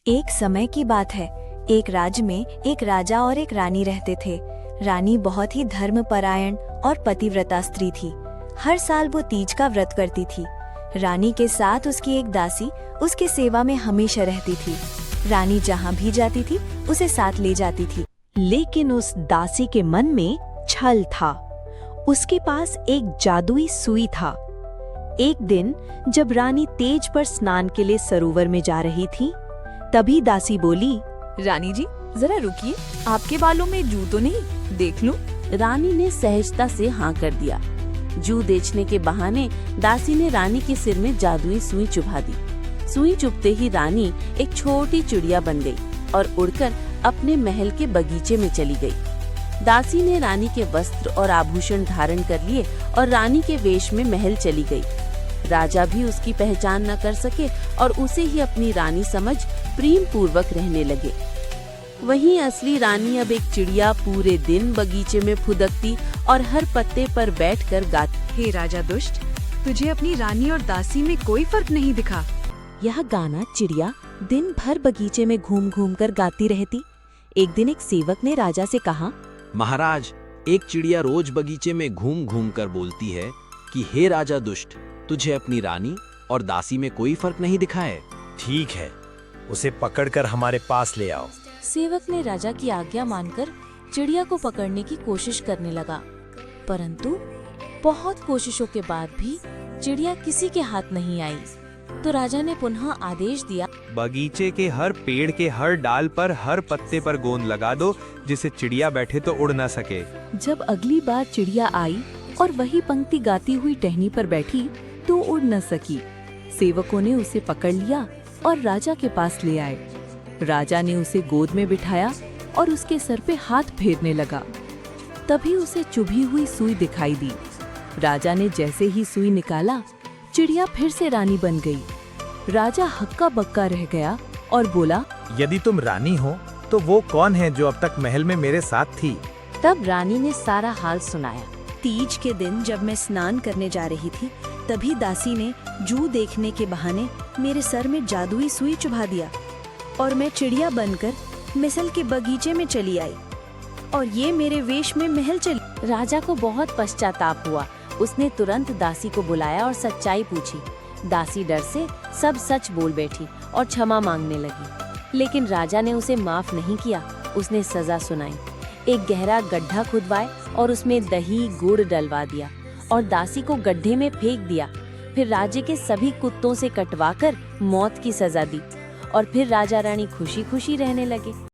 एक समय की बात है। एक राज्य में एक राजा और एक रानी रहते थे। रानी बहुत ही धर्मपरायण और पतिव्रता स्त्री थी। हर साल वो तीज का व्रत करती थी। रानी के साथ उसकी एक दासी उसके सेवा में हमेशा रहती थी। रानी जहाँ भी जाती थी उसे साथ ले जाती थी। लेकिन उस दासी के मन में छल था। उसके पास एक जादुई सुई था। एक दिन जब रानी तेज पर स्नान के लिए सरोवर में जा रही थी, तभी दासी बोली, रानी जी जरा रुकिए, आपके बालों में जू तो नहीं, देख लूं। रानी ने सहजता से हाँ कर दिया। जू बेचने के बहाने दासी ने रानी के सिर में जादुई सुई चुभा दी। सुई चुभते ही रानी एक छोटी चिड़िया बन गई और उड़कर अपने महल के बगीचे में चली गई। दासी ने रानी के वस्त्र और आभूषण धारण कर लिए और रानी के वेश में महल चली गई। राजा भी उसकी पहचान न कर सके और उसे ही अपनी रानी समझ प्रेम पूर्वक रहने लगे। वहीं असली रानी अब एक चिड़िया पूरे दिन बगीचे में फुदकती और हर पत्ते पर बैठकर गाती। हे राजा दुष्ट, तुझे अपनी रानी और दासी में कोई फर्क नहीं दिखा। यह गाना चिड़िया दिन भर बगीचे में घूम घूम कर गाती रहती। एक दिन एक सेवक ने राजा से कहा, महाराज, एक चिड़िया रोज बगीचे में घूम घूम कर बोलती है कि हे राजा दुष्ट, तुझे अपनी रानी और दासी में कोई फर्क नहीं दिखा है। ठीक है, उसे पकड़कर हमारे पास ले आओ। सेवक ने राजा की आज्ञा मानकर चिड़िया को पकड़ने की कोशिश करने लगा, परंतु बहुत कोशिशों के बाद भी चिड़िया किसी के हाथ नहीं आई। तो राजा ने पुनः आदेश दिया, बगीचे के हर पेड़ के हर डाल पर हर पत्ते पर गोंद लगा दो, जिससे चिड़िया बैठे तो उड़ न सके। जब अगली बार चिड़िया आई और वही पंक्ति गाती हुई टहनी पर बैठी तो उड़ न सकी। सेवकों ने उसे पकड़ लिया और राजा के पास ले आए। राजा ने उसे गोद में बिठाया और उसके सर पे हाथ फेरने लगा। तभी उसे चुभी हुई सुई दिखाई दी। राजा ने जैसे ही सुई निकाला, चिड़िया फिर से रानी बन गई। राजा हक्का बक्का रह गया और बोला, यदि तुम रानी हो तो वो कौन है जो अब तक महल में मेरे साथ थी? तब रानी ने सारा हाल सुनाया। तीज के दिन जब मैं स्नान करने जा रही थी, तभी दासी ने जू देखने के बहाने मेरे सर में जादुई सुई चुभा दिया और मैं चिड़िया बनकर मिसल के बगीचे में चली आई और ये मेरे वेश में महल चली। राजा को बहुत पश्चाताप हुआ। उसने तुरंत दासी को बुलाया और सच्चाई पूछी। दासी डर से सब सच बोल बैठी और क्षमा मांगने लगी, लेकिन राजा ने उसे माफ नहीं किया। उसने सजा सुनाई। एक गहरा गड्ढा खुदवाए और उसमें दही गुड़ डलवा दिया और दासी को गड्ढे में फेंक दिया। फिर राज्य के सभी कुत्तों से कटवाकर मौत की सजा दी और फिर राजा रानी खुशी खुशी रहने लगे।